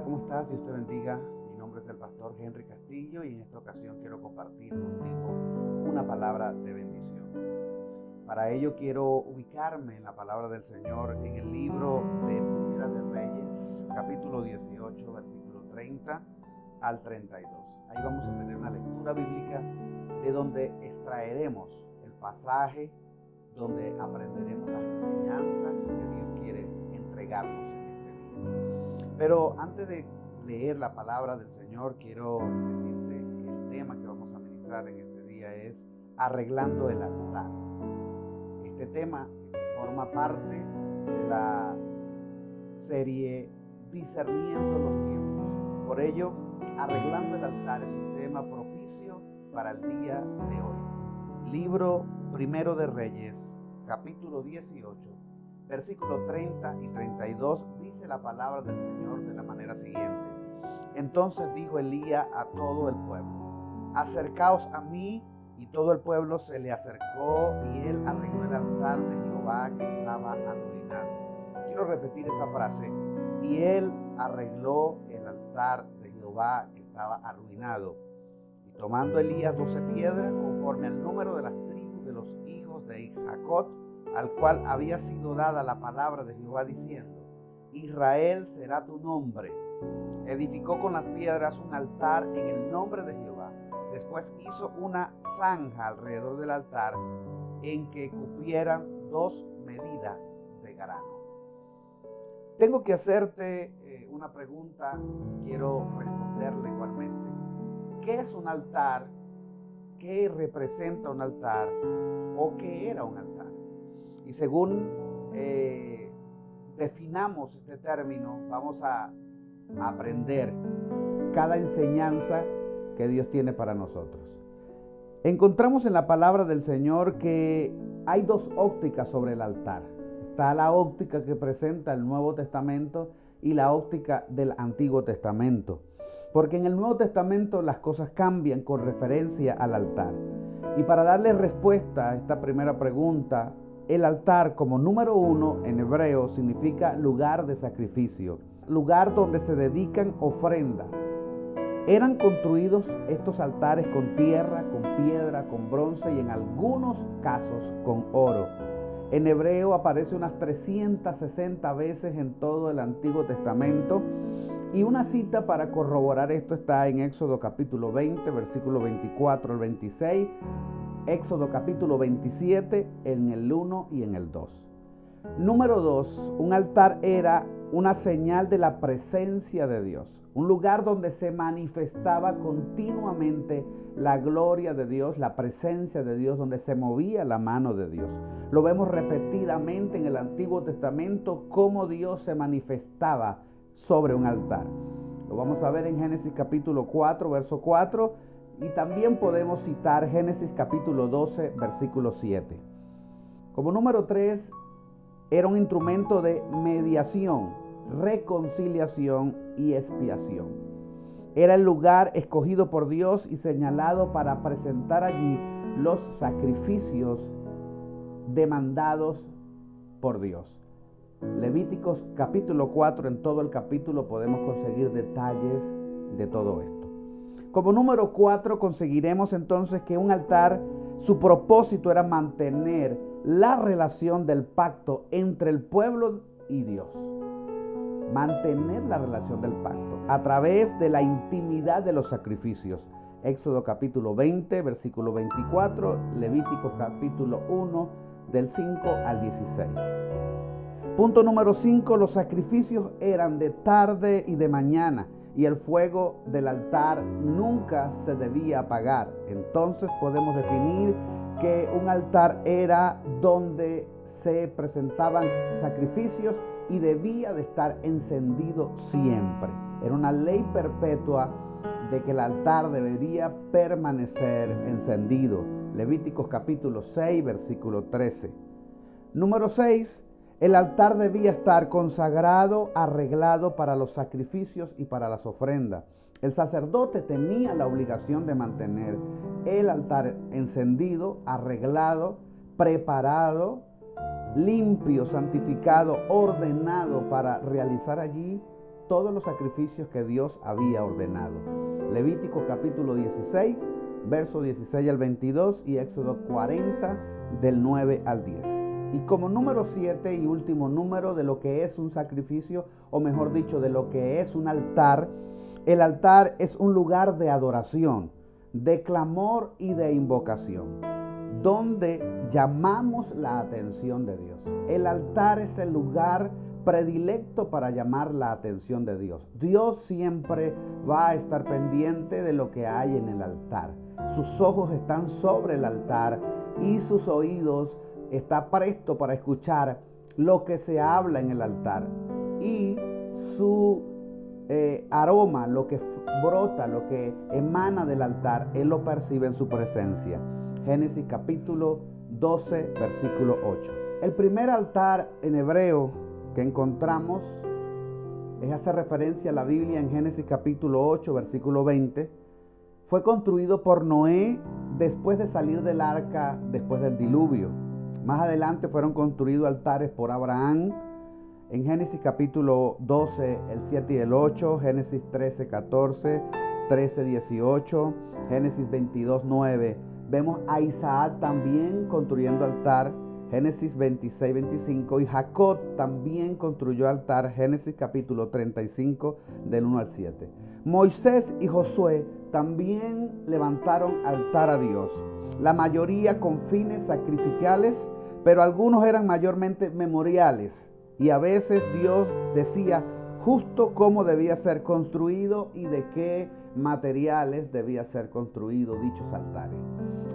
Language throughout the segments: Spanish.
¿cómo estás? Dios te bendiga. Mi nombre es el pastor Henry Castillo y en esta ocasión quiero compartir contigo una palabra de bendición. Para ello quiero ubicarme en la palabra del Señor en el libro de Primera de Reyes, capítulo 18, versículo 30 al 32. Ahí vamos a tener una lectura bíblica de donde extraeremos el pasaje, donde aprenderemos las enseñanzas que Dios quiere entregarnos en este día. Pero antes de leer la palabra del Señor, quiero decirte que el tema que vamos a ministrar en este día es arreglando el altar. Este tema forma parte de la serie Discerniendo los tiempos. Por ello, arreglando el altar es un tema propicio para el día de hoy. Libro Primero de Reyes, capítulo 18, versículos 30 y 32, dice la palabra del Señor de la manera siguiente. Entonces dijo Elías a todo el pueblo: acercaos a mí. Y todo el pueblo se le acercó y él arregló el altar de Jehová que estaba arruinado. Quiero repetir esa frase. Y él arregló el altar de Jehová que estaba arruinado. Y tomando Elías 12 piedras, conforme al número de las tribus de los hijos de Jacob, al cual había sido dada la palabra de Jehová diciendo: Israel será tu nombre. Edificó con las piedras un altar en el nombre de Jehová. Después hizo una zanja alrededor del altar en que cupieran 2 medidas de grano. Tengo que hacerte una pregunta y quiero responderle igualmente. ¿Qué es un altar? ¿Qué representa un altar? ¿O qué era un altar? Y según definamos este término, vamos a aprender cada enseñanza que Dios tiene para nosotros. Encontramos en la palabra del Señor que hay 2 ópticas sobre el altar. Está la óptica que presenta el Nuevo Testamento y la óptica del Antiguo Testamento. Porque en el Nuevo Testamento las cosas cambian con referencia al altar. Y para darle respuesta a esta primera pregunta, el altar como número 1 en hebreo significa lugar de sacrificio, lugar donde se dedican ofrendas. Eran construidos estos altares con tierra, con piedra, con bronce y en algunos casos con oro. En hebreo aparece unas 360 veces en todo el Antiguo Testamento. Y una cita para corroborar esto está en Éxodo capítulo 20, versículo 24 al 26, Éxodo capítulo 27, en el 1 y en el 2. Número 2, un altar era una señal de la presencia de Dios, un lugar donde se manifestaba continuamente la gloria de Dios, la presencia de Dios, donde se movía la mano de Dios. Lo vemos repetidamente en el Antiguo Testamento, cómo Dios se manifestaba sobre un altar. Lo vamos a ver en Génesis capítulo 4, verso 4, y también podemos citar Génesis capítulo 12, versículo 7. Como número 3, era un instrumento de mediación, reconciliación y expiación. Era el lugar escogido por Dios y señalado para presentar allí los sacrificios demandados por Dios. Levíticos capítulo 4, en todo el capítulo podemos conseguir detalles de todo esto. Como número 4, conseguiremos entonces que un altar, su propósito era mantener la relación del pacto entre el pueblo y Dios. Mantener la relación del pacto a través de la intimidad de los sacrificios. Éxodo capítulo 20, versículo 24, Levítico capítulo 1, del 5 al 16. Punto número 5, los sacrificios eran de tarde y de mañana y el fuego del altar nunca se debía apagar. Entonces podemos definir que un altar era donde se presentaban sacrificios y debía de estar encendido siempre. Era una ley perpetua de que el altar debería permanecer encendido. Levíticos capítulo 6, versículo 13. Número 6, el altar debía estar consagrado, arreglado para los sacrificios y para las ofrendas. El sacerdote tenía la obligación de mantener el altar encendido, arreglado, preparado, limpio, santificado, ordenado para realizar allí todos los sacrificios que Dios había ordenado. Levítico capítulo 16, verso 16 al 22 y Éxodo 40 del 9 al 10. Y como número 7 y último número de lo que es un sacrificio, o mejor dicho, de lo que es un altar, el altar es un lugar de adoración, de clamor y de invocación, donde llamamos la atención de Dios. El altar es el lugar predilecto para llamar la atención de Dios. Dios siempre va a estar pendiente de lo que hay en el altar. Sus ojos están sobre el altar y sus oídos está presto para escuchar lo que se habla en el altar. Y su aroma, lo que brota, lo que emana del altar, Él lo percibe en su presencia. Génesis capítulo 12, versículo 8. El primer altar en hebreo que encontramos hace referencia a la Biblia en Génesis capítulo 8, versículo 20. Fue construido por Noé después de salir del arca, después del diluvio. Más adelante fueron construidos altares por Abraham en Génesis capítulo 12, el 7 y el 8, Génesis 13, 14, 13, 18, Génesis 22, 9. Vemos a Isaac también construyendo altar, Génesis 26, 25, y Jacob también construyó altar, Génesis capítulo 35 del 1 al 7. Moisés y Josué también levantaron altar a Dios, la mayoría con fines sacrificiales, pero algunos eran mayormente memoriales, y a veces Dios decía justo cómo debía ser construido y de qué materiales debía ser construido dichos altares.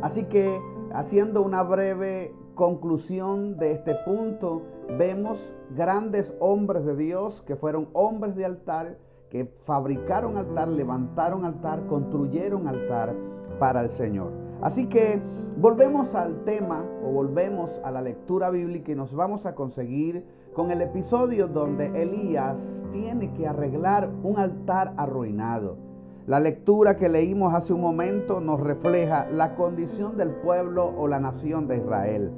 Así que, haciendo una breve conclusión de este punto, vemos grandes hombres de Dios que fueron hombres de altar, que fabricaron altar, levantaron altar, construyeron altar para el Señor. Así que volvemos al tema o volvemos a la lectura bíblica y nos vamos a conseguir con el episodio donde Elías tiene que arreglar un altar arruinado. La lectura que leímos hace un momento nos refleja la condición del pueblo o la nación de Israel.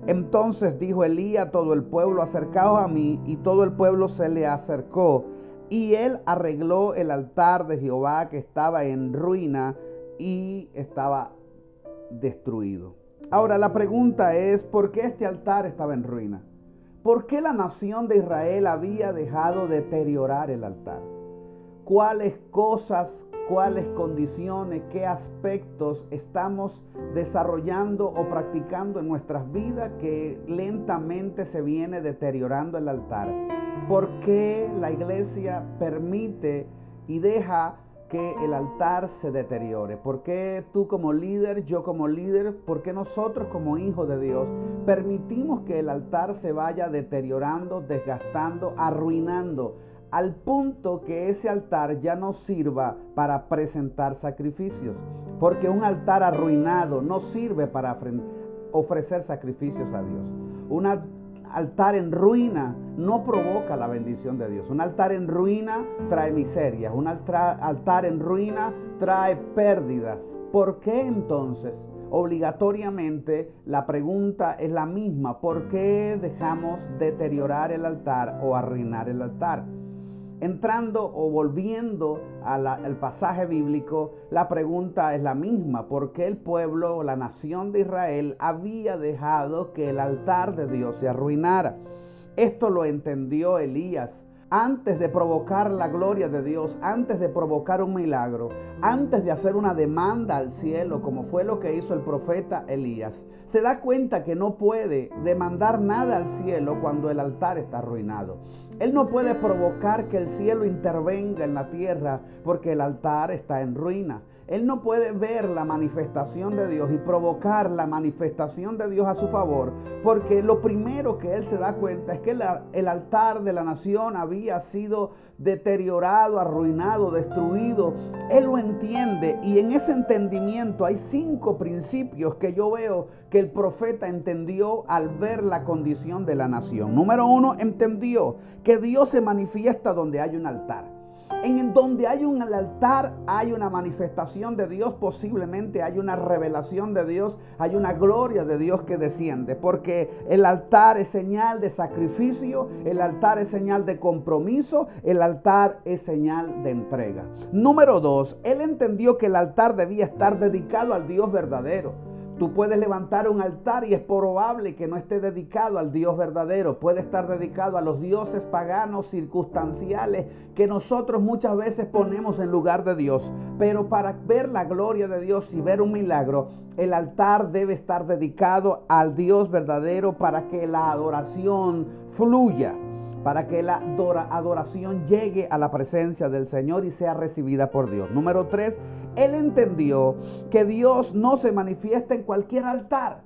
Entonces dijo Elías a todo el pueblo: acercaos a mí, y todo el pueblo se le acercó. Y él arregló el altar de Jehová que estaba en ruina y estaba destruido. Ahora la pregunta es: ¿por qué este altar estaba en ruina? ¿Por qué la nación de Israel había dejado deteriorar el altar? ¿Cuáles cosas, cuáles condiciones, qué aspectos estamos desarrollando o practicando en nuestras vidas que lentamente se viene deteriorando el altar? ¿Por qué la iglesia permite y deja que el altar se deteriore? ¿Por qué tú como líder, yo como líder, por qué nosotros como hijos de Dios permitimos que el altar se vaya deteriorando, desgastando, arruinando, al punto que ese altar ya no sirva para presentar sacrificios? Porque un altar arruinado no sirve para ofrecer sacrificios a Dios. Un altar en ruina no provoca la bendición de Dios. Un altar en ruina trae miserias. Un altar en ruina trae pérdidas. ¿Por qué entonces? Obligatoriamente la pregunta es la misma: ¿por qué dejamos deteriorar el altar o arruinar el altar? Entrando o volviendo al pasaje bíblico, la pregunta es la misma: ¿por qué el pueblo o la nación de Israel había dejado que el altar de Dios se arruinara? Esto lo entendió Elías. Antes de provocar la gloria de Dios, antes de provocar un milagro, antes de hacer una demanda al cielo, como fue lo que hizo el profeta Elías, se da cuenta que no puede demandar nada al cielo cuando el altar está arruinado. Él no puede provocar que el cielo intervenga en la tierra porque el altar está en ruina. Él no puede ver la manifestación de Dios y provocar la manifestación de Dios a su favor, porque lo primero que él se da cuenta es que el altar de la nación había sido deteriorado, arruinado, destruido. Él lo entiende, y en ese entendimiento hay 5 principios que yo veo que el profeta entendió al ver la condición de la nación. Número 1, entendió que Dios se manifiesta donde hay un altar. En donde hay un altar, hay una manifestación de Dios, posiblemente hay una revelación de Dios, hay una gloria de Dios que desciende, porque el altar es señal de sacrificio, el altar es señal de compromiso, el altar es señal de entrega. Número 2, él entendió que el altar debía estar dedicado al Dios verdadero. Tú puedes levantar un altar y es probable que no esté dedicado al Dios verdadero. Puede estar dedicado a los dioses paganos circunstanciales que nosotros muchas veces ponemos en lugar de Dios. Pero para ver la gloria de Dios y ver un milagro, el altar debe estar dedicado al Dios verdadero para que la adoración fluya, para que la adoración llegue a la presencia del Señor y sea recibida por Dios. Número 3, él entendió que Dios no se manifiesta en cualquier altar.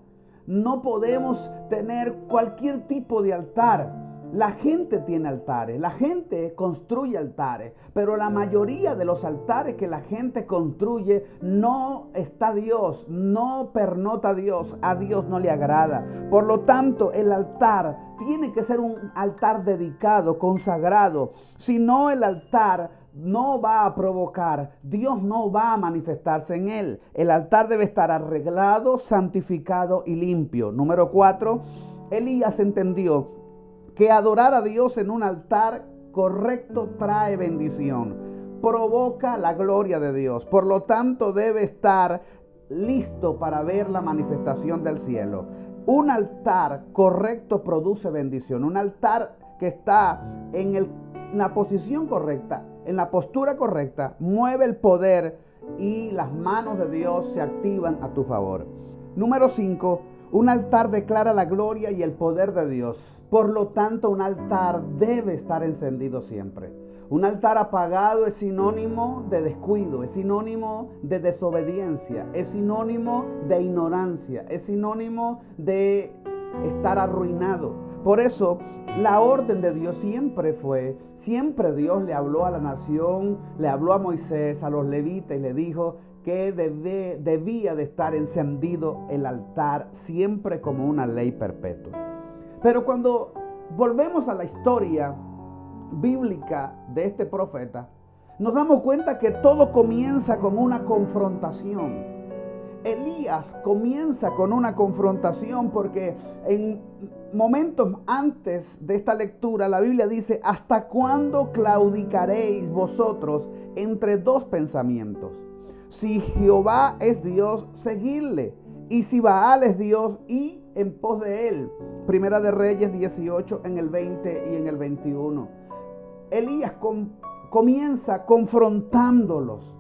No podemos tener cualquier tipo de altar. La gente tiene altares, la gente construye altares, pero la mayoría de los altares que la gente construye no está Dios, no pernota a Dios no le agrada. Por lo tanto, el altar tiene que ser un altar dedicado, consagrado. Si no, el altar no va a provocar, Dios no va a manifestarse en él. El altar debe estar arreglado, santificado y limpio. Número 4, Elías entendió que adorar a Dios en un altar correcto trae bendición, provoca la gloria de Dios. Por lo tanto, debe estar listo para ver la manifestación del cielo. Un altar correcto produce bendición. Un altar que está en la posición correcta, en la postura correcta, mueve el poder y las manos de Dios se activan a tu favor. Número 5, un altar declara la gloria y el poder de Dios. Por lo tanto, un altar debe estar encendido siempre. Un altar apagado es sinónimo de descuido, es sinónimo de desobediencia, es sinónimo de ignorancia, es sinónimo de estar arruinado. Por eso, la orden de Dios siempre Dios le habló a la nación, le habló a Moisés, a los levitas y le dijo que debía de estar encendido el altar siempre como una ley perpetua. Pero cuando volvemos a la historia bíblica de este profeta, nos damos cuenta que todo comienza con una confrontación. Elías comienza con una confrontación porque en momentos antes de esta lectura la Biblia dice: ¿hasta cuándo claudicaréis vosotros entre dos pensamientos? Si Jehová es Dios, seguidle, y si Baal es Dios, y en pos de él. Primera de Reyes 18 en el 20 y en el 21. Elías comienza confrontándolos,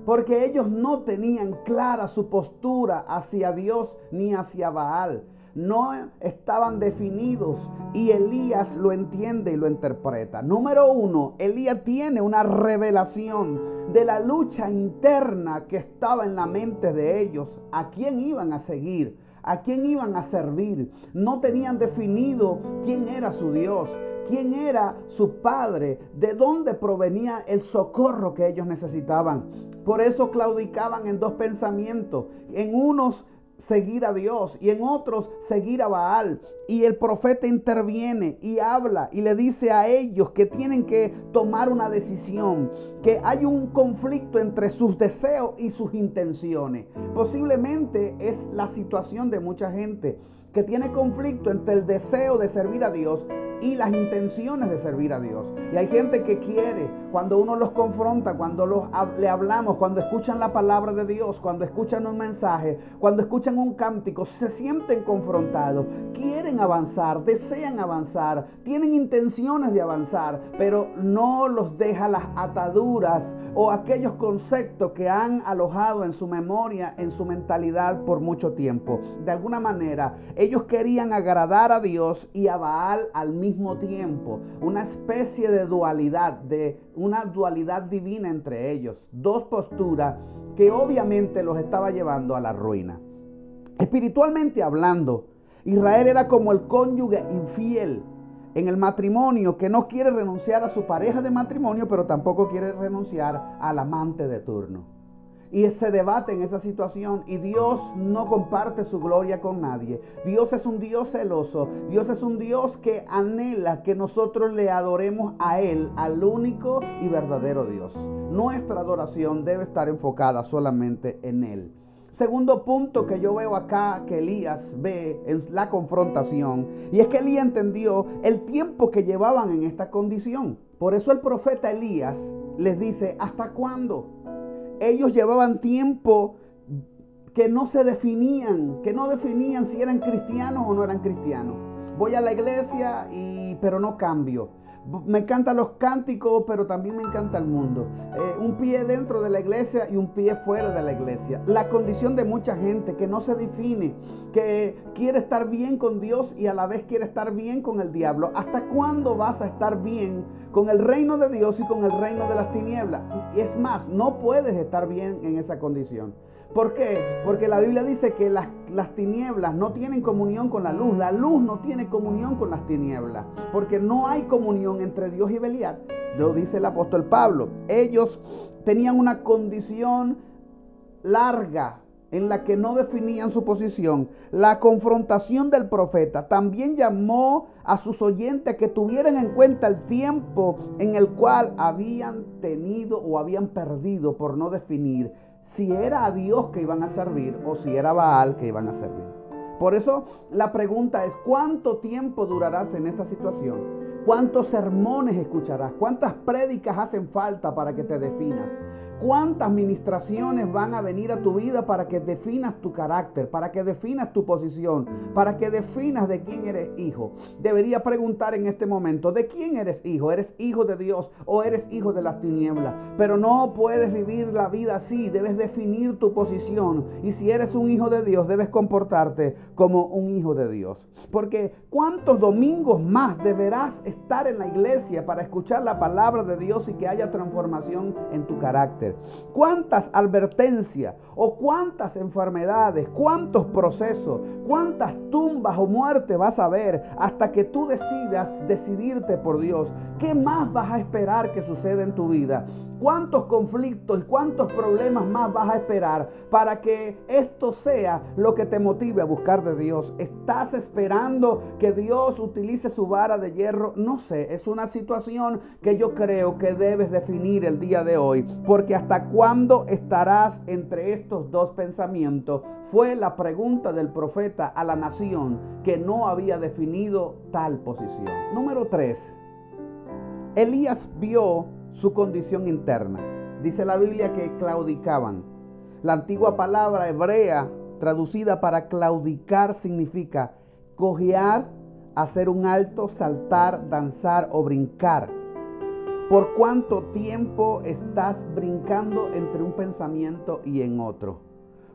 porque ellos no tenían clara su postura hacia Dios ni hacia Baal. No estaban definidos y Elías lo entiende y lo interpreta. Número 1, Elías tiene una revelación de la lucha interna que estaba en la mente de ellos. ¿A quién iban a seguir? ¿A quién iban a servir? No tenían definido quién era su Dios, quién era su Padre, de dónde provenía el socorro que ellos necesitaban. Por eso claudicaban en dos pensamientos. En unos seguir a Dios y en otros seguir a Baal. Y el profeta interviene y habla y le dice a ellos que tienen que tomar una decisión, que hay un conflicto entre sus deseos y sus intenciones. Posiblemente es la situación de mucha gente que tiene conflicto entre el deseo de servir a Dios y las intenciones de servir a Dios. Y hay gente que quiere, cuando uno los confronta, cuando le hablamos, cuando escuchan la palabra de Dios, cuando escuchan un mensaje, cuando escuchan un cántico, se sienten confrontados, quieren avanzar, desean avanzar, tienen intenciones de avanzar, pero no los deja las ataduras o aquellos conceptos que han alojado en su memoria, en su mentalidad por mucho tiempo. De alguna manera, ellos querían agradar a Dios y a Baal al mismo tiempo. Una especie de dualidad, de una dualidad divina entre ellos. Dos posturas que obviamente los estaba llevando a la ruina. Espiritualmente hablando, Israel era como el cónyuge infiel en el matrimonio que no quiere renunciar a su pareja de matrimonio, pero tampoco quiere renunciar al amante de turno. y se debate en esa situación, y Dios no comparte su gloria con nadie. Dios es un Dios celoso. Dios es un Dios que anhela que nosotros le adoremos a Él, al único y verdadero Dios. Nuestra adoración debe estar enfocada solamente en Él. Segundo punto que yo veo acá que Elías ve en la confrontación, y es que Elías entendió el tiempo que llevaban en esta condición. Por eso el profeta Elías les dice: ¿hasta cuándo? Ellos llevaban tiempo que no se definían, que no definían si eran cristianos o no eran cristianos. Voy a la iglesia pero no cambio. Me encantan los cánticos, pero también me encanta el mundo. Un pie dentro de la iglesia y un pie fuera de la iglesia. La condición de mucha gente que no se define, que quiere estar bien con Dios y a la vez quiere estar bien con el diablo. ¿Hasta cuándo vas a estar bien con el reino de Dios y con el reino de las tinieblas? Y es más, no puedes estar bien en esa condición. ¿Por qué? Porque la Biblia dice que las tinieblas no tienen comunión con la luz. La luz no tiene comunión con las tinieblas. Porque no hay comunión entre Dios y Belial. Lo dice el apóstol Pablo. Ellos tenían una condición larga en la que no definían su posición. La confrontación del profeta también llamó a sus oyentes a que tuvieran en cuenta el tiempo en el cual habían tenido o habían perdido por no definir si era a Dios que iban a servir o si era a Baal que iban a servir. Por eso la pregunta es: ¿cuánto tiempo durarás en esta situación? ¿Cuántos sermones escucharás? ¿Cuántas prédicas hacen falta para que te definas? ¿Cuántas ministraciones van a venir a tu vida para que definas tu carácter, para que definas tu posición, para que definas de quién eres hijo? Debería preguntar en este momento: ¿de quién eres hijo? ¿Eres hijo de Dios o eres hijo de las tinieblas? Pero no puedes vivir la vida así. Debes definir tu posición. Y si eres un hijo de Dios, debes comportarte como un hijo de Dios. Porque ¿cuántos domingos más deberás estar en la iglesia para escuchar la palabra de Dios y que haya transformación en tu carácter? ¿Cuántas advertencias o cuántas enfermedades, cuántos procesos, cuántas tumbas o muertes vas a ver hasta que tú decidas decidirte por Dios? ¿Qué más vas a esperar que suceda en tu vida? ¿Cuántos conflictos y cuántos problemas más vas a esperar para que esto sea lo que te motive a buscar de Dios? ¿Estás esperando que Dios utilice su vara de hierro? No sé, es una situación que yo creo que debes definir el día de hoy, porque ¿hasta cuándo estarás entre estos dos pensamientos? Fue la pregunta del profeta a la nación que no había definido tal posición. Número 3. Elías vio su condición interna. Dice la Biblia que claudicaban. La antigua palabra hebrea traducida para claudicar significa cojear, hacer un alto, saltar, danzar o brincar. ¿Por cuánto tiempo estás brincando entre un pensamiento y en otro?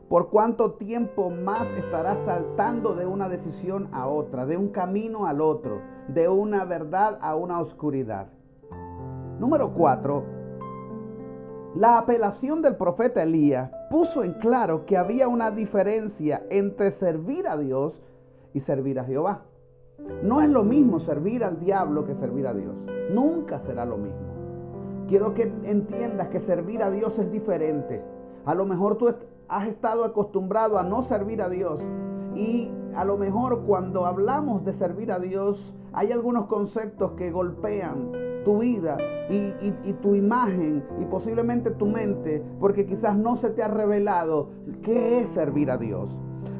¿Por cuánto tiempo más estarás saltando de una decisión a otra, de un camino al otro, de una verdad a una oscuridad? Número 4. La apelación del profeta Elías puso en claro que había una diferencia entre servir a Dios y servir a Jehová. No es lo mismo servir al diablo que servir a Dios. Nunca será lo mismo. Quiero que entiendas que servir a Dios es diferente. A lo mejor tú has estado acostumbrado a no servir a Dios. Y a lo mejor cuando hablamos de servir a Dios, hay algunos conceptos que golpean tu vida y tu imagen y posiblemente tu mente, porque quizás no se te ha revelado qué es servir a Dios.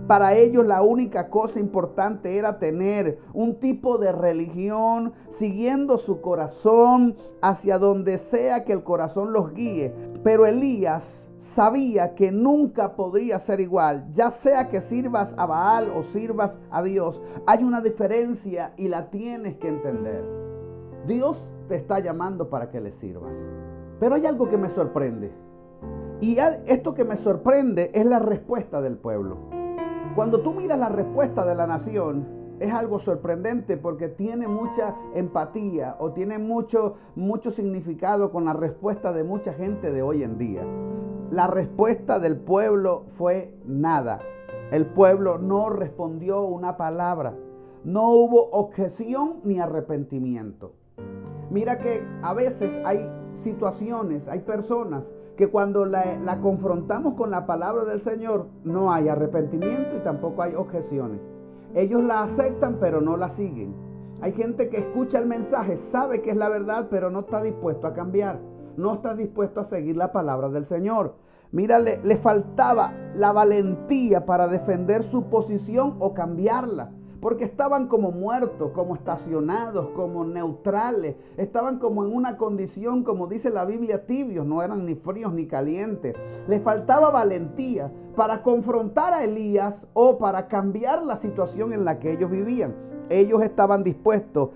Para ellos la única cosa importante era tener un tipo de religión siguiendo su corazón hacia donde sea que el corazón los guíe. Pero Elías sabía que nunca podría ser igual, ya sea que sirvas a Baal o sirvas a Dios. Hay una diferencia y la tienes que entender. Dios te está llamando para que le sirvas. Pero hay algo que me sorprende. Y esto que me sorprende es la respuesta del pueblo. Cuando tú miras la respuesta de la nación, es algo sorprendente porque tiene mucha empatía o tiene mucho significado con la respuesta de mucha gente de hoy en día. La respuesta del pueblo fue nada. El pueblo no respondió una palabra. No hubo objeción ni arrepentimiento. Mira que a veces hay situaciones, hay personas que cuando la confrontamos con la palabra del Señor, no hay arrepentimiento y tampoco hay objeciones. Ellos la aceptan, pero no la siguen. Hay gente que escucha el mensaje, sabe que es la verdad, pero no está dispuesto a cambiar. No está dispuesto a seguir la palabra del Señor. Mira, le faltaba la valentía para defender su posición o cambiarla. Porque estaban como muertos, como estacionados, como neutrales. Estaban como en una condición, como dice la Biblia, tibios. No eran ni fríos ni calientes. Les faltaba valentía para confrontar a Elías o para cambiar la situación en la que ellos vivían. Ellos estaban dispuestos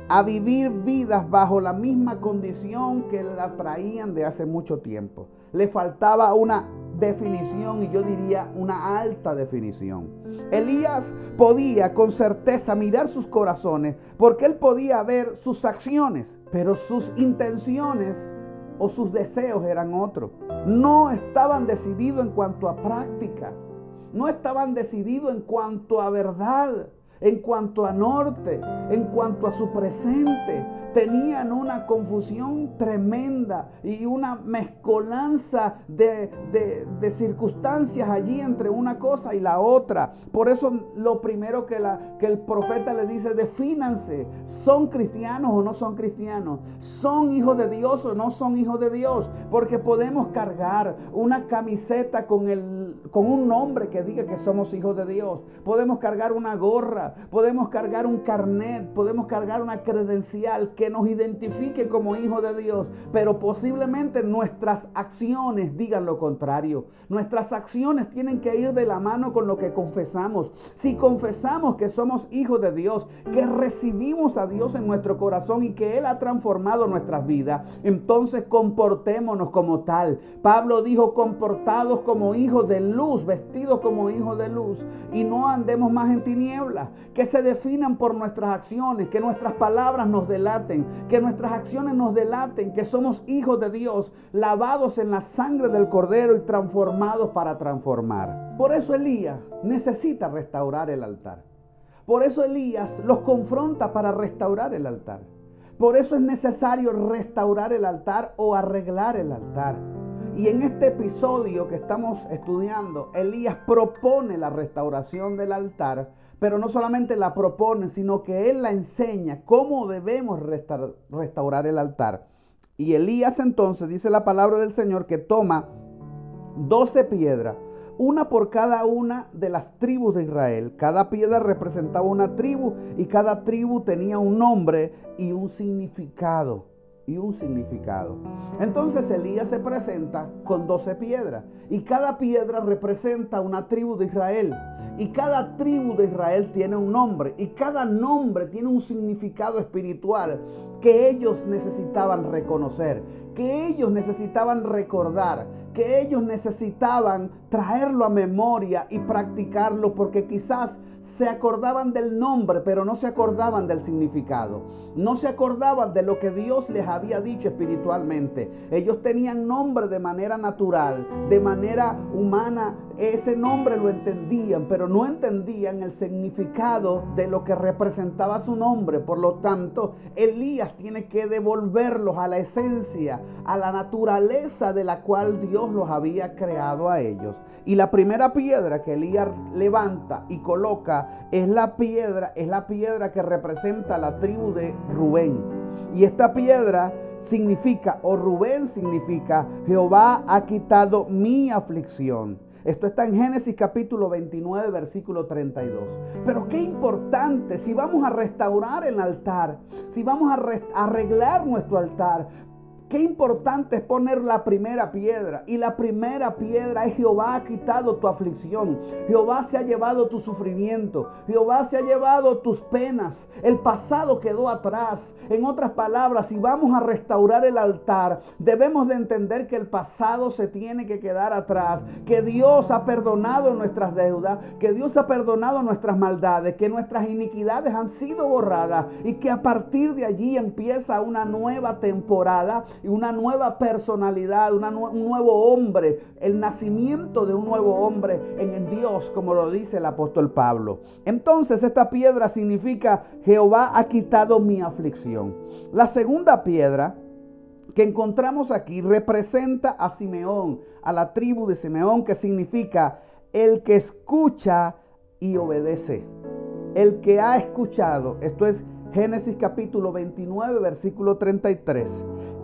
a vivir vidas bajo la misma condición que la traían de hace mucho tiempo. Le faltaba una definición, y yo diría una alta definición. Elías podía con certeza mirar sus corazones, porque él podía ver sus acciones, pero sus intenciones o sus deseos eran otros. No estaban decididos en cuanto a práctica, no estaban decididos en cuanto a verdad, en cuanto a norte, en cuanto a su presente. Tenían una confusión tremenda y una mezcolanza de circunstancias allí entre una cosa y la otra. Por eso lo primero que el profeta le dice: defínanse, ¿son cristianos o no son cristianos? ¿Son hijos de Dios o no son hijos de Dios? Porque podemos cargar una camiseta con un nombre que diga que somos hijos de Dios. Podemos cargar una gorra, podemos cargar un carnet, podemos cargar una credencial que nos identifique como hijos de Dios, pero posiblemente nuestras acciones digan lo contrario. Nuestras acciones tienen que ir de la mano con lo que confesamos. Si confesamos que somos hijos de Dios, que recibimos a Dios en nuestro corazón y que Él ha transformado nuestras vidas, entonces comportémonos como tal. Pablo dijo: comportados como hijos de luz, vestidos como hijos de luz, y no andemos más en tinieblas. Que se definan por nuestras acciones, que nuestras palabras nos delaten, que nuestras acciones nos delaten que somos hijos de Dios, lavados en la sangre del Cordero y transformados para transformar. Por eso Elías necesita restaurar el altar. Por eso Elías los confronta para restaurar el altar. Por eso es necesario restaurar el altar o arreglar el altar. Y en este episodio que estamos estudiando, Elías propone la restauración del altar, pero no solamente la propone, sino que él la enseña cómo debemos restaurar el altar. Y Elías entonces, dice la palabra del Señor, que toma 12 piedras, una por cada una de las tribus de Israel. Cada piedra representaba una tribu y cada tribu tenía un nombre y un significado. Entonces Elías se presenta con 12 piedras y cada piedra representa una tribu de Israel. Y cada tribu de Israel tiene un nombre y cada nombre tiene un significado espiritual que ellos necesitaban reconocer, que ellos necesitaban recordar, que ellos necesitaban traerlo a memoria y practicarlo, porque quizás se acordaban del nombre, pero no se acordaban del significado. No se acordaban de lo que Dios les había dicho espiritualmente. Ellos tenían nombre de manera natural, de manera humana. Ese nombre lo entendían, pero no entendían el significado de lo que representaba su nombre. Por lo tanto, Elías tiene que devolverlos a la esencia, a la naturaleza de la cual Dios los había creado a ellos. Y la primera piedra que Elías levanta y coloca es la piedra que representa la tribu de Rubén. Y esta piedra significa, o Rubén significa: Jehová ha quitado mi aflicción. Esto está en Génesis capítulo 29, versículo 32. Pero qué importante, si vamos a restaurar el altar, si vamos a arreglar nuestro altar, qué importante es poner la primera piedra. Y la primera piedra es: Jehová ha quitado tu aflicción. Jehová se ha llevado tu sufrimiento. Jehová se ha llevado tus penas. El pasado quedó atrás. En otras palabras, si vamos a restaurar el altar, debemos de entender que el pasado se tiene que quedar atrás, que Dios ha perdonado nuestras deudas, que Dios ha perdonado nuestras maldades, que nuestras iniquidades han sido borradas y que a partir de allí empieza una nueva temporada y una nueva personalidad, un nuevo hombre, el nacimiento de un nuevo hombre en Dios, como lo dice el apóstol Pablo. Entonces esta piedra significa: Jehová ha quitado mi aflicción. La segunda piedra que encontramos aquí representa a Simeón, a la tribu de Simeón, que significa el que escucha y obedece. El que ha escuchado. Esto es Génesis capítulo 29, versículo 33.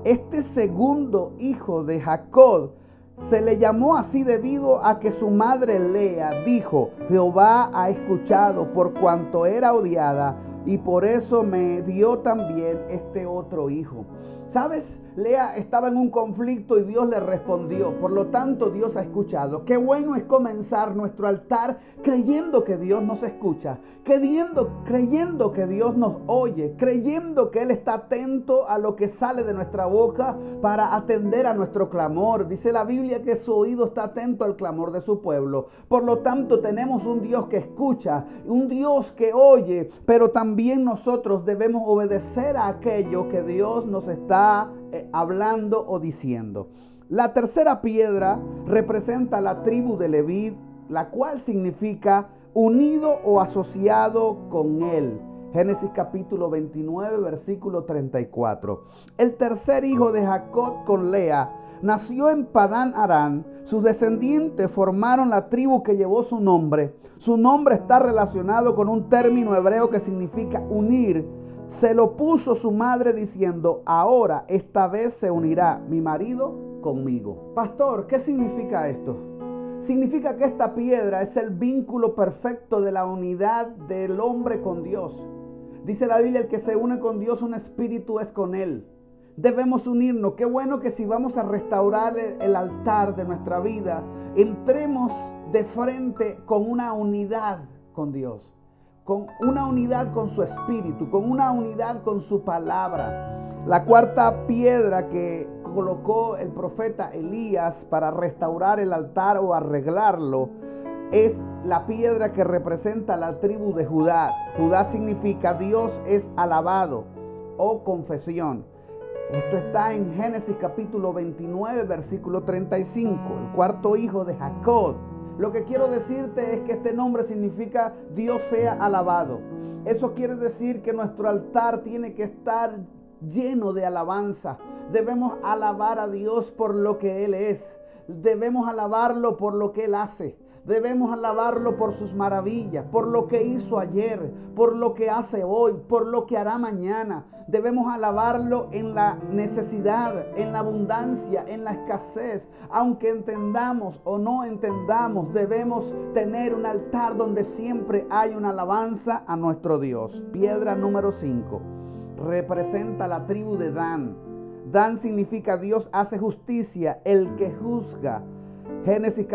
Este segundo hijo de Jacob se le llamó así debido a que su madre Lea dijo: Jehová ha escuchado por cuanto era odiada, y por eso me dio también este otro hijo. ¿Sabes? Lea estaba en un conflicto y Dios le respondió. Por lo tanto, Dios ha escuchado. Qué bueno es comenzar nuestro altar creyendo que Dios nos escucha, creyendo que Dios nos oye, creyendo que Él está atento a lo que sale de nuestra boca para atender a nuestro clamor. Dice la Biblia que su oído está atento al clamor de su pueblo. Por lo tanto, tenemos un Dios que escucha, un Dios que oye, pero también nosotros debemos obedecer a aquello que Dios nos está hablando o diciendo. La tercera piedra representa la tribu de Leví, la cual significa unido o asociado con él. Génesis capítulo 29, versículo 34. El tercer hijo de Jacob con Lea nació en Padán Aram. Sus descendientes formaron la tribu que llevó su nombre. Su nombre está relacionado con un término hebreo que significa unir. Se lo puso su madre diciendo: ahora esta vez se unirá mi marido conmigo. Pastor, ¿qué significa esto? Significa que esta piedra es el vínculo perfecto de la unidad del hombre con Dios. Dice la Biblia: el que se une con Dios, un espíritu es con él. Debemos unirnos. Qué bueno que si vamos a restaurar el altar de nuestra vida, entremos de frente con una unidad con Dios, con una unidad con su espíritu, con una unidad con su palabra. La cuarta piedra que colocó el profeta Elías para restaurar el altar o arreglarlo es la piedra que representa la tribu de Judá. Judá significa Dios es alabado o confesión. Esto está en Génesis capítulo 29, versículo 35, el cuarto hijo de Jacob. Lo que quiero decirte es que este nombre significa Dios sea alabado. Eso quiere decir que nuestro altar tiene que estar lleno de alabanza. Debemos alabar a Dios por lo que Él es. Debemos alabarlo por lo que Él hace. Debemos alabarlo por sus maravillas, por lo que hizo ayer, por lo que hace hoy, por lo que hará mañana. Debemos alabarlo en la necesidad, en la abundancia, en la escasez. Aunque entendamos o no entendamos, debemos tener un altar donde siempre hay una alabanza a nuestro Dios. Piedra número 5. Representa la tribu de Dan. Dan significa Dios hace justicia, el que juzga. Génesis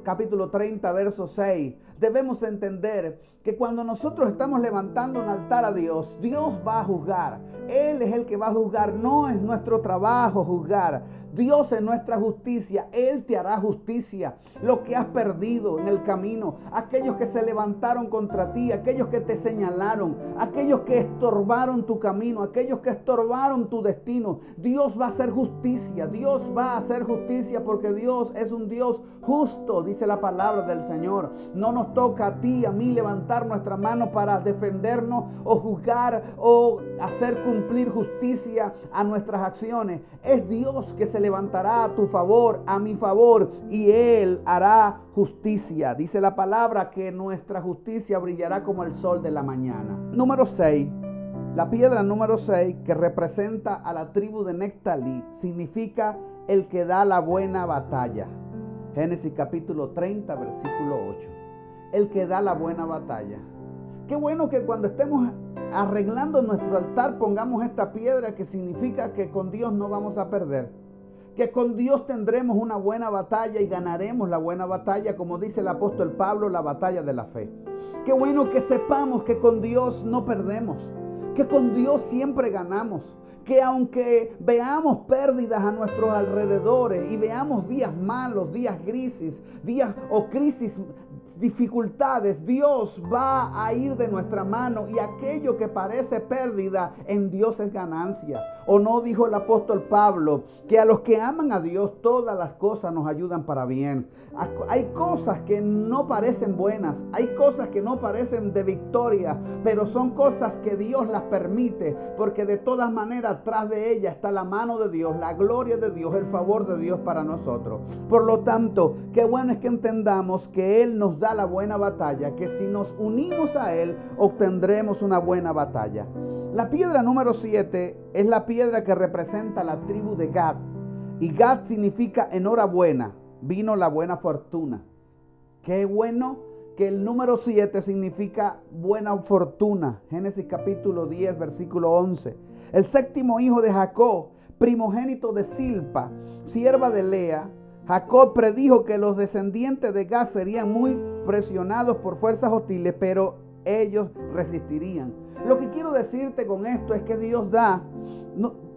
capítulo 30, verso 6. Debemos entender que cuando nosotros estamos levantando un altar a Dios, Dios va a juzgar. Él es el que va a juzgar, no es nuestro trabajo juzgar. Dios es nuestra justicia, Él te hará justicia. Lo que has perdido en el camino, aquellos que se levantaron contra ti, aquellos que te señalaron, aquellos que estorbaron tu camino, aquellos que estorbaron tu destino, Dios va a hacer justicia, Dios va a hacer justicia porque Dios es un Dios justo, dice la palabra del Señor. No nos toca a ti, a mí levantar nuestra mano para defendernos o juzgar o hacer cumplir justicia a nuestras acciones. Es Dios que se levantará a tu favor, a mi favor, y Él hará justicia. Dice la palabra que nuestra justicia brillará como el sol de la mañana. Número 6. La piedra número 6, que representa a la tribu de Neftalí, significa el que da la buena batalla. Génesis capítulo 30, versículo 8. El que da la buena batalla. Qué bueno que cuando estemos arreglando nuestro altar pongamos esta piedra, que significa que con Dios no vamos a perder. Que con Dios tendremos una buena batalla y ganaremos la buena batalla, como dice el apóstol Pablo, la batalla de la fe. Qué bueno que sepamos que con Dios no perdemos, que con Dios siempre ganamos. Que aunque veamos pérdidas a nuestros alrededores y veamos días malos, días grises, días o crisis, dificultades, Dios va a ir de nuestra mano, y aquello que parece pérdida en Dios es ganancia. ¿O no dijo el apóstol Pablo que a los que aman a Dios todas las cosas nos ayudan para bien? Hay cosas que no parecen buenas, hay cosas que no parecen de victoria, pero son cosas que Dios las permite, porque de todas maneras tras de ellas está la mano de Dios, la gloria de Dios, el favor de Dios para nosotros. Por lo tanto, qué bueno es que entendamos que Él nos da la buena batalla, que si nos unimos a Él, obtendremos una buena batalla. La piedra número 7 es la piedra que representa la tribu de Gad. Y Gad significa enhorabuena, vino la buena fortuna. Qué bueno que el número 7 significa buena fortuna. Génesis capítulo 10, versículo 11. El séptimo hijo de Jacob, primogénito de Silpa, sierva de Lea, Jacob predijo que los descendientes de Gad serían muy presionados por fuerzas hostiles, pero ellos resistirían. Lo que quiero decirte con esto es que Dios da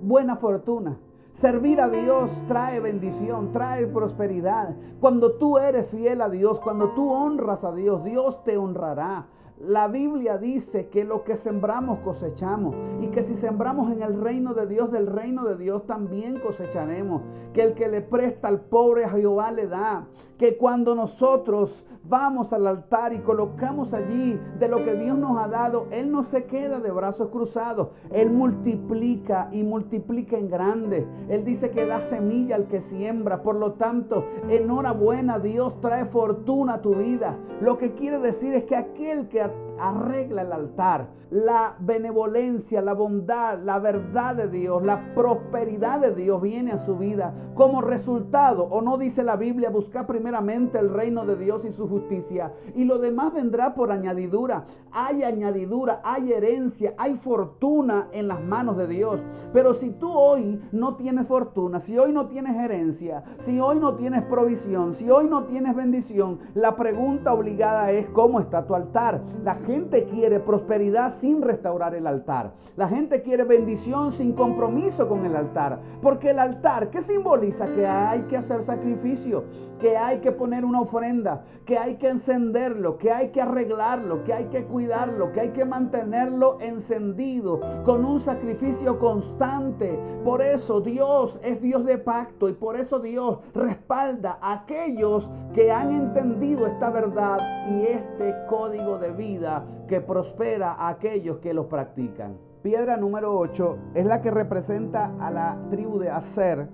buena fortuna. Servir a Dios trae bendición, trae prosperidad. Cuando tú eres fiel a Dios, cuando tú honras a Dios, Dios te honrará. La Biblia dice que lo que sembramos cosechamos, y que si sembramos en el reino de Dios, del reino de Dios también cosecharemos. Que el que le presta al pobre a Jehová le da. Que cuando nosotros vamos al altar y colocamos allí de lo que Dios nos ha dado, Él no se queda de brazos cruzados. Él multiplica y multiplica en grande. Él dice que da semilla al que siembra. Por lo tanto, enhorabuena, Dios trae fortuna a tu vida. Lo que quiere decir es que aquel que arregla el altar, la benevolencia, la bondad, la verdad de Dios, la prosperidad de Dios viene a su vida como resultado. ¿O no dice la Biblia? Busca primeramente el reino de Dios y su justicia, y lo demás vendrá por añadidura. Hay añadidura, hay herencia, hay fortuna en las manos de Dios. Pero si tú hoy no tienes fortuna, si hoy no tienes herencia, si hoy no tienes provisión, si hoy no tienes bendición, la pregunta obligada es: ¿cómo está tu altar? La gente quiere prosperidad sin restaurar el altar. La gente quiere bendición sin compromiso con el altar. Porque el altar, ¿qué simboliza? Que hay que hacer sacrificio, que hay que poner una ofrenda, que hay que encenderlo, que hay que arreglarlo, que hay que cuidarlo, que hay que mantenerlo encendido con un sacrificio constante. Por eso Dios es Dios de pacto, y por eso Dios respalda a aquellos que han entendido esta verdad y este código de vida que prospera a aquellos que los practican. Piedra número 8 es la que representa a la tribu de Aser,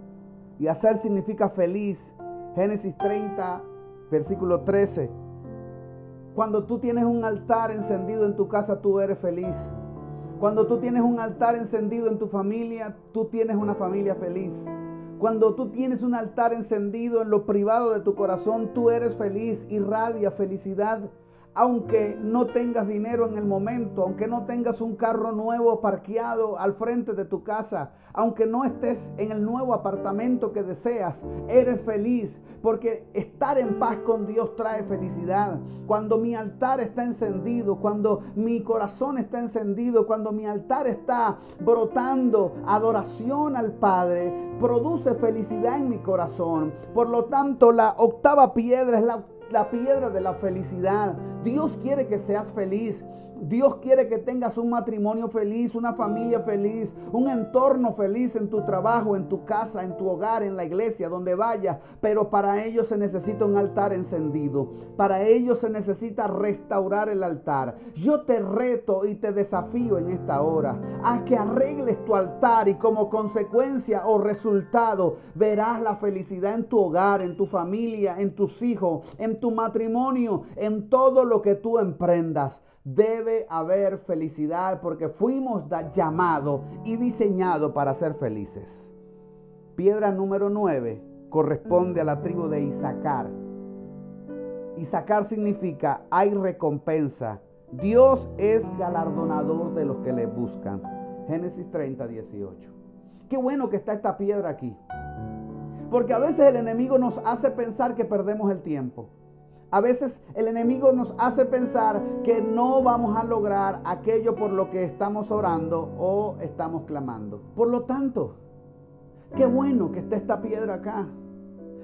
y Aser significa feliz. Génesis 30, versículo 13. Cuando tú tienes un altar encendido en tu casa, tú eres feliz. Cuando tú tienes un altar encendido en tu familia, tú tienes una familia feliz. Cuando tú tienes un altar encendido en lo privado de tu corazón, tú eres feliz, irradia felicidad. Aunque no tengas dinero en el momento, aunque no tengas un carro nuevo parqueado al frente de tu casa, aunque no estés en el nuevo apartamento que deseas, eres feliz, porque estar en paz con Dios trae felicidad. Cuando mi altar está encendido, cuando mi corazón está encendido, cuando mi altar está brotando adoración al Padre, produce felicidad en mi corazón. Por lo tanto, la octava piedra es la piedra de la felicidad. Dios quiere que seas feliz. Dios quiere que tengas un matrimonio feliz, una familia feliz, un entorno feliz en tu trabajo, en tu casa, en tu hogar, en la iglesia, donde vayas. Pero para ello se necesita un altar encendido. Para ello se necesita restaurar el altar. Yo te reto y te desafío en esta hora a que arregles tu altar, y como consecuencia o resultado verás la felicidad en tu hogar, en tu familia, en tus hijos, en tu matrimonio, en todo lo que tú emprendas. Debe haber felicidad, porque fuimos llamados y diseñados para ser felices. Piedra número 9 corresponde a la tribu de Isaacar. Isaacar significa hay recompensa. Dios es galardonador de los que le buscan. Génesis 30, 18. Qué bueno que está esta piedra aquí, porque a veces el enemigo nos hace pensar que perdemos el tiempo. A veces el enemigo nos hace pensar que no vamos a lograr aquello por lo que estamos orando o estamos clamando. Por lo tanto, qué bueno que esté esta piedra acá.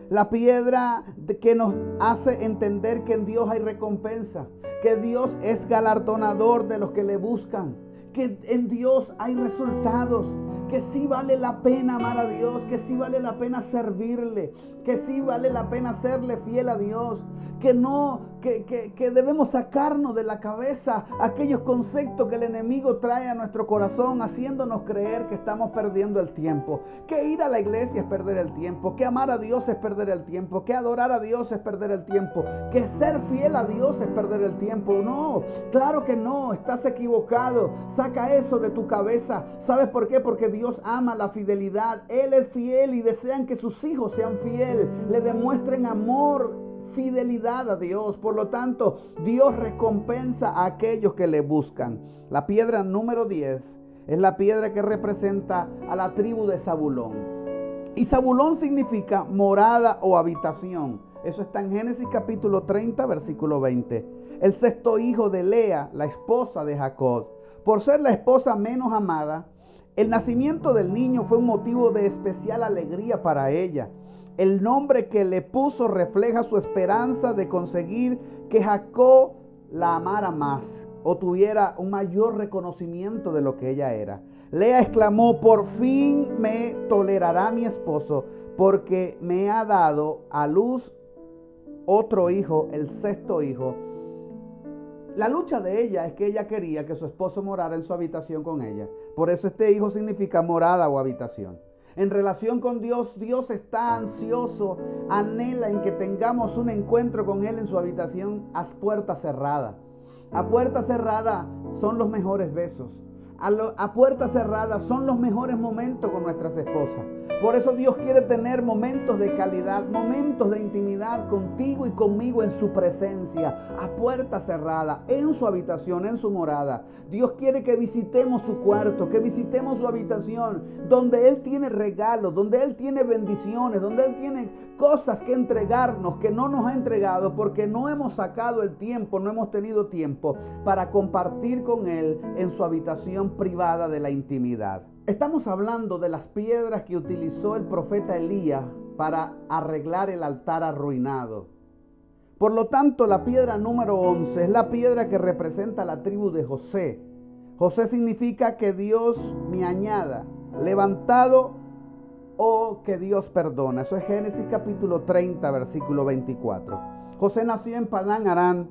La piedra que nos hace entender que en Dios hay recompensa, que Dios es galardonador de los que le buscan, que en Dios hay resultados, que sí vale la pena amar a Dios, que sí vale la pena servirle, que sí vale la pena serle fiel a Dios, que debemos sacarnos de la cabeza aquellos conceptos que el enemigo trae a nuestro corazón, haciéndonos creer que estamos perdiendo el tiempo, que ir a la iglesia es perder el tiempo, que amar a Dios es perder el tiempo, que adorar a Dios es perder el tiempo, que ser fiel a Dios es perder el tiempo. No, claro que no, estás equivocado. Saca eso de tu cabeza. ¿Sabes por qué? Porque Dios ama la fidelidad. Él es fiel y desean que sus hijos sean fieles, le demuestren amor, fidelidad a Dios. Por lo tanto, Dios recompensa a aquellos que le buscan. La piedra número 10 es la piedra que representa a la tribu de Zabulón. Y Zabulón significa morada o habitación. Eso está en Génesis capítulo 30, versículo 20. El sexto hijo de Lea, la esposa de Jacob. Por ser la esposa menos amada, el nacimiento del niño fue un motivo de especial alegría para ella. El nombre que le puso refleja su esperanza de conseguir que Jacob la amara más o tuviera un mayor reconocimiento de lo que ella era. Lea exclamó: por fin me tolerará mi esposo, porque me ha dado a luz otro hijo, el sexto hijo. La lucha de ella es que ella quería que su esposo morara en su habitación con ella. Por eso este hijo significa morada o habitación. En relación con Dios, Dios está ansioso, anhela en que tengamos un encuentro con Él en su habitación a puerta cerrada. A puerta cerrada son los mejores besos. A puerta cerrada son los mejores momentos con nuestras esposas. Por eso Dios quiere tener momentos de calidad, momentos de intimidad contigo y conmigo en su presencia, a puerta cerrada, en su habitación, en su morada. Dios quiere que visitemos su cuarto, que visitemos su habitación, donde Él tiene regalos, donde Él tiene bendiciones, donde Él tiene cosas que entregarnos que no nos ha entregado porque no hemos sacado el tiempo, no hemos tenido tiempo para compartir con Él en su habitación privada de la intimidad. Estamos hablando de las piedras que utilizó el profeta Elías para arreglar el altar arruinado. Por lo tanto, la piedra número 11 es la piedra que representa la tribu de José. José significa que Dios me añada, levantado o que Dios perdona. Eso es Génesis capítulo 30, versículo 24. José nació en Padán Aram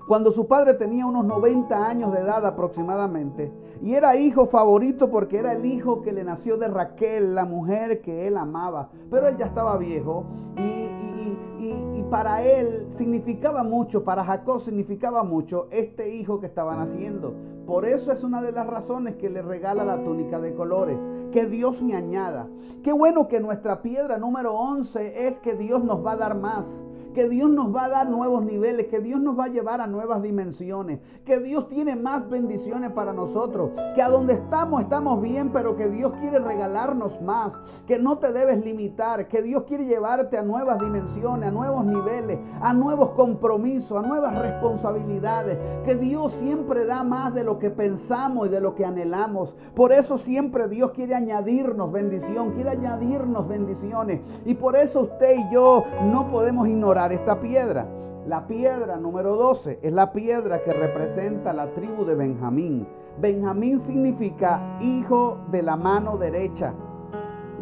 cuando su padre tenía unos 90 años de edad aproximadamente, y era hijo favorito porque era el hijo que le nació de Raquel, la mujer que él amaba. Pero él ya estaba viejo y para él significaba mucho, para Jacob significaba mucho este hijo que estaba naciendo. Por eso es una de las razones que le regala la túnica de colores. Que Dios me añada. Qué bueno que nuestra piedra número 11 es que Dios nos va a dar más. Que Dios nos va a dar nuevos niveles, que Dios nos va a llevar a nuevas dimensiones, que Dios tiene más bendiciones para nosotros, que a donde estamos bien, pero que Dios quiere regalarnos más, que no te debes limitar, que Dios quiere llevarte a nuevas dimensiones, a nuevos niveles, a nuevos compromisos, a nuevas responsabilidades, que Dios siempre da más de lo que pensamos y de lo que anhelamos. Por eso siempre Dios quiere añadirnos bendición, quiere añadirnos bendiciones, y por eso usted y yo no podemos ignorar esta piedra. La piedra número 12 es la piedra que representa la tribu de Benjamín. Benjamín significa hijo de la mano derecha.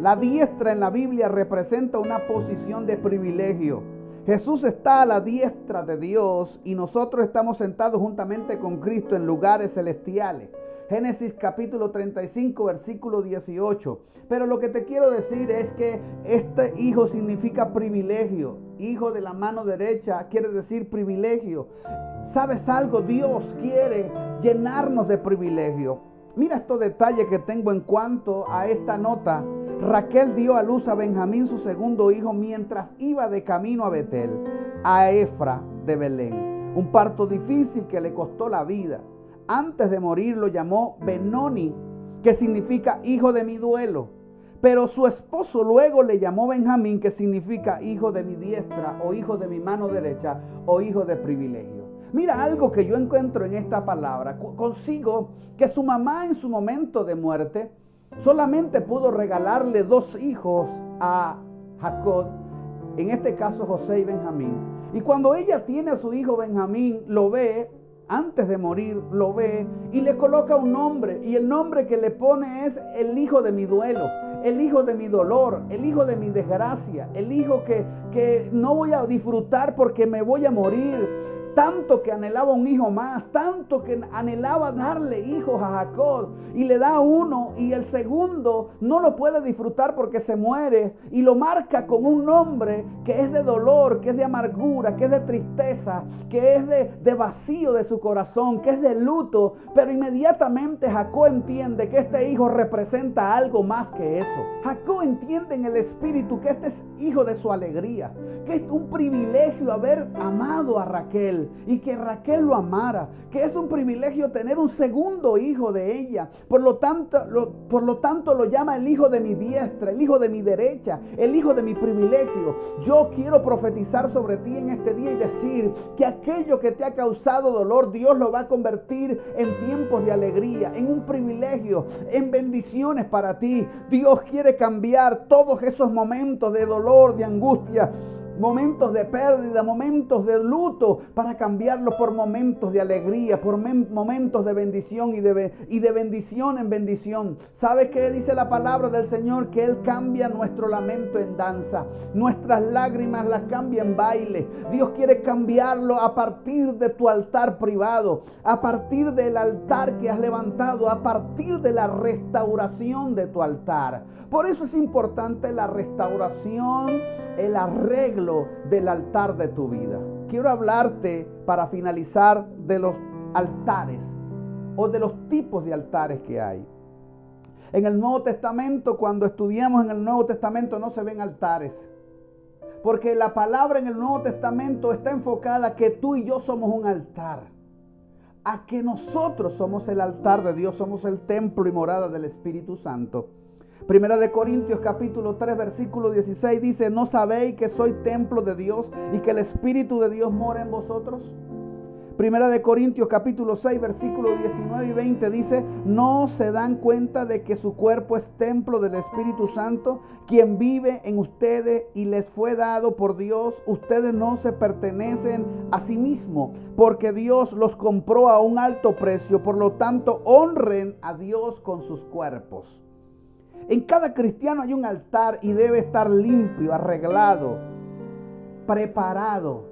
La diestra en la Biblia representa una posición de privilegio. Jesús está a la diestra de Dios y nosotros estamos sentados juntamente con Cristo en lugares celestiales. Génesis capítulo 35, versículo 18. Pero lo que te quiero decir es que este hijo significa privilegio. Hijo de la mano derecha quiere decir privilegio. ¿Sabes algo? Dios quiere llenarnos de privilegio. Mira estos detalles que tengo en cuanto a esta nota. Raquel dio a luz a Benjamín, su segundo hijo, mientras iba de camino a Betel, a Efra de Belén. Un parto difícil que le costó la vida. Antes de morir lo llamó Benoni, que significa hijo de mi duelo. Pero su esposo luego le llamó Benjamín, que significa hijo de mi diestra, o hijo de mi mano derecha, o hijo de privilegio. Mira algo que yo encuentro en esta palabra. Consigo que su mamá en su momento de muerte solamente pudo regalarle 2 hijos a Jacob, en este caso José y Benjamín. Y cuando ella tiene a su hijo Benjamín, lo ve antes de morir, lo ve y le coloca un nombre. Y el nombre que le pone es el hijo de mi duelo, el hijo de mi dolor, el hijo de mi desgracia, el hijo que no voy a disfrutar porque me voy a morir. Tanto que anhelaba un hijo más, tanto que anhelaba darle hijos a Jacob, y le da uno y el segundo no lo puede disfrutar porque se muere, y lo marca con un nombre que es de dolor, que es de amargura, que es de tristeza, que es de vacío de su corazón, que es de luto. Pero inmediatamente Jacob entiende que este hijo representa algo más que eso. Jacob entiende en el espíritu que este es hijo de su alegría, que es un privilegio haber amado a Raquel y que Raquel lo amara, que es un privilegio tener un segundo hijo de ella. Por lo tanto lo llama el hijo de mi diestra, el hijo de mi derecha, el hijo de mi privilegio. Yo quiero profetizar sobre ti en este día y decir que aquello que te ha causado dolor, Dios lo va a convertir en tiempos de alegría, en un privilegio, en bendiciones para ti. Dios quiere cambiar todos esos momentos de dolor, de angustia, momentos de pérdida, momentos de luto, para cambiarlos por momentos de alegría, por momentos de bendición y de bendición en bendición. ¿Sabe qué dice la palabra del Señor? Que Él cambia nuestro lamento en danza, nuestras lágrimas las cambia en baile. Dios quiere cambiarlo a partir de tu altar privado, a partir del altar que has levantado, a partir de la restauración de tu altar. Por eso es importante la restauración, el arreglo del altar de tu vida. Quiero hablarte, para finalizar, de los altares o de los tipos de altares que hay. En el Nuevo Testamento, cuando estudiamos en el Nuevo Testamento, no se ven altares, porque la palabra en el Nuevo Testamento está enfocada a que tú y yo somos un altar, a que nosotros somos el altar de Dios, somos el templo y morada del Espíritu Santo. Primera de Corintios capítulo 3 versículo 16 dice: ¿no sabéis que soy templo de Dios y que el Espíritu de Dios mora en vosotros? Primera de Corintios capítulo 6 versículo 19 y 20 dice: ¿no se dan cuenta de que su cuerpo es templo del Espíritu Santo, quien vive en ustedes y les fue dado por Dios? Ustedes no se pertenecen a sí mismos, porque Dios los compró a un alto precio. Por lo tanto, honren a Dios con sus cuerpos. En cada cristiano hay un altar y debe estar limpio, arreglado, preparado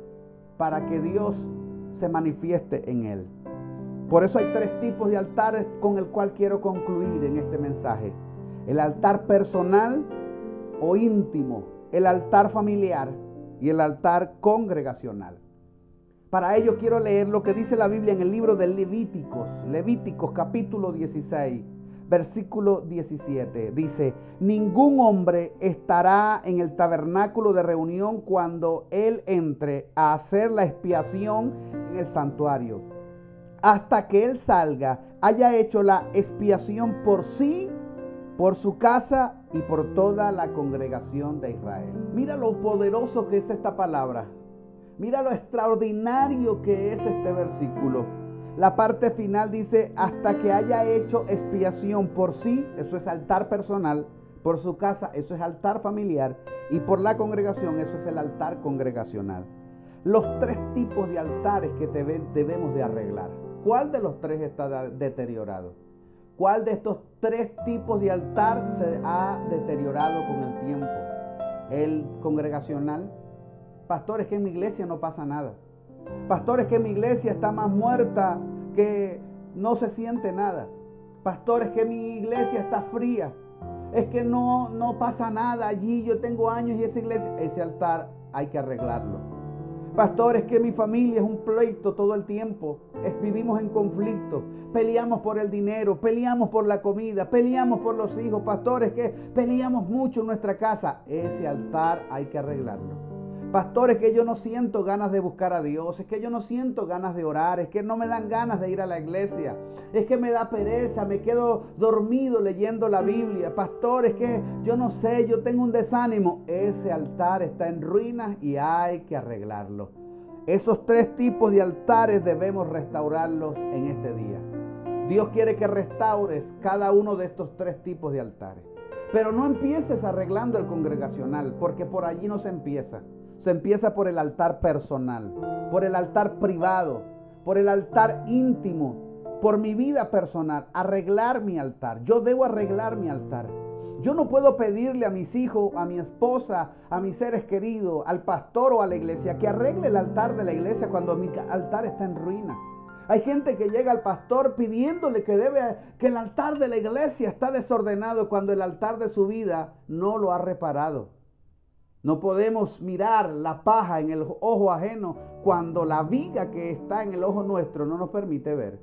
para que Dios se manifieste en él. Por eso hay tres tipos de altares con el cual quiero concluir en este mensaje: el altar personal o íntimo, el altar familiar y el altar congregacional. Para ello quiero leer lo que dice la Biblia en el libro de Levíticos capítulo 16. Versículo 17 dice: ningún hombre estará en el tabernáculo de reunión cuando él entre a hacer la expiación en el santuario, hasta que él salga, haya hecho la expiación por sí, por su casa y por toda la congregación de Israel. Mira lo poderoso que es esta palabra. Mira lo extraordinario que es este versículo. La parte final dice: hasta que haya hecho expiación por sí, eso es altar personal; por su casa, eso es altar familiar; y por la congregación, eso es el altar congregacional. Los tres tipos de altares que debemos de arreglar. ¿Cuál de los tres está deteriorado? ¿Cuál de estos tres tipos de altar se ha deteriorado con el tiempo? El congregacional. Pastores, que en mi iglesia no pasa nada. Pastores, que mi iglesia está más muerta que no se siente nada. Pastores, que mi iglesia está fría. Es que no pasa nada allí. Yo tengo años y esa iglesia, ese altar hay que arreglarlo. Pastores, que mi familia es un pleito todo el tiempo. Vivimos en conflicto. Peleamos por el dinero, peleamos por la comida, peleamos por los hijos. Pastores, que peleamos mucho en nuestra casa. Ese altar hay que arreglarlo. Pastores, que yo no siento ganas de buscar a Dios, es que yo no siento ganas de orar, es que no me dan ganas de ir a la iglesia, es que me da pereza, me quedo dormido leyendo la Biblia. Pastores, que yo no sé, yo tengo un desánimo. Ese altar está en ruinas y hay que arreglarlo. Esos tres tipos de altares debemos restaurarlos en este día. Dios quiere que restaures cada uno de estos tres tipos de altares. Pero no empieces arreglando el congregacional, porque por allí no se empieza. Se empieza por el altar personal, por el altar privado, por el altar íntimo, por mi vida personal, arreglar mi altar. Yo debo arreglar mi altar. Yo no puedo pedirle a mis hijos, a mi esposa, a mis seres queridos, al pastor o a la iglesia que arregle el altar de la iglesia cuando mi altar está en ruina. Hay gente que llega al pastor pidiéndole que el altar de la iglesia está desordenado cuando el altar de su vida no lo ha reparado. No podemos mirar la paja en el ojo ajeno cuando la viga que está en el ojo nuestro no nos permite ver.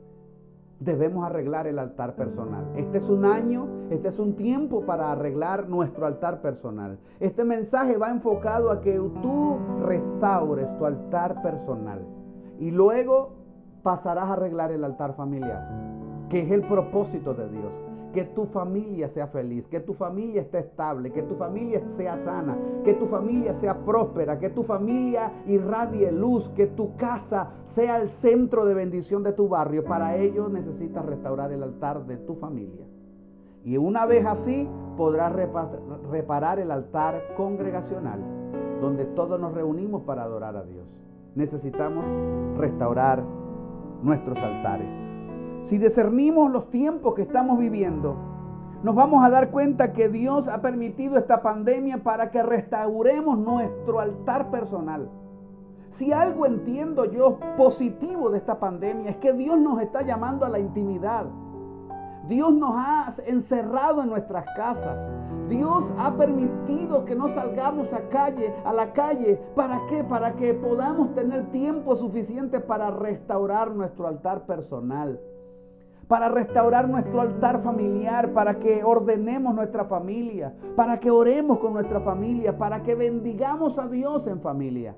Debemos arreglar el altar personal. Este es un año, este es un tiempo para arreglar nuestro altar personal. Este mensaje va enfocado a que tú restaures tu altar personal y luego pasarás a arreglar el altar familiar, que es el propósito de Dios. Que tu familia sea feliz, que tu familia esté estable, que tu familia sea sana, que tu familia sea próspera, que tu familia irradie luz, que tu casa sea el centro de bendición de tu barrio. Para ello necesitas restaurar el altar de tu familia. Y una vez así podrás reparar el altar congregacional, donde todos nos reunimos para adorar a Dios. Necesitamos restaurar nuestros altares. Si discernimos los tiempos que estamos viviendo, nos vamos a dar cuenta que Dios ha permitido esta pandemia para que restauremos nuestro altar personal. Si algo entiendo yo positivo de esta pandemia es que Dios nos está llamando a la intimidad. Dios nos ha encerrado en nuestras casas. Dios ha permitido que no salgamos a la calle. ¿Para qué? Para que podamos tener tiempo suficiente para restaurar nuestro altar personal, para restaurar nuestro altar familiar, para que ordenemos nuestra familia, para que oremos con nuestra familia, para que bendigamos a Dios en familia.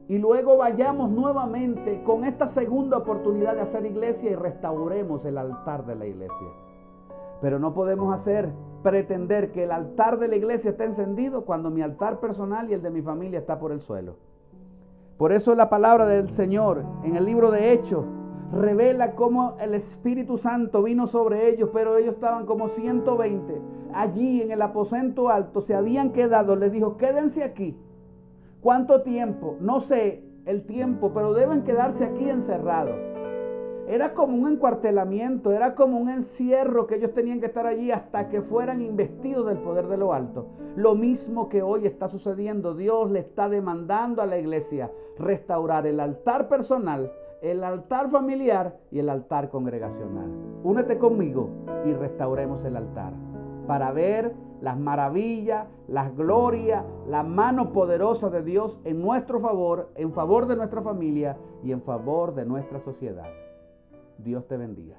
Y luego vayamos nuevamente con esta segunda oportunidad de hacer iglesia y restauremos el altar de la iglesia. Pero no podemos pretender que el altar de la iglesia está encendido cuando mi altar personal y el de mi familia está por el suelo. Por eso la palabra del Señor en el libro de Hechos revela cómo el Espíritu Santo vino sobre ellos, pero ellos estaban como 120. Allí en el aposento alto se habían quedado. Les dijo: quédense aquí. ¿Cuánto tiempo? No sé el tiempo, pero deben quedarse aquí encerrados. Era como un encuartelamiento, era como un encierro que ellos tenían que estar allí hasta que fueran investidos del poder de lo alto. Lo mismo que hoy está sucediendo. Dios le está demandando a la iglesia restaurar el altar personal, el altar familiar y el altar congregacional. Únete conmigo y restauremos el altar para ver las maravillas, las glorias, la mano poderosa de Dios en nuestro favor, en favor de nuestra familia y en favor de nuestra sociedad. Dios te bendiga.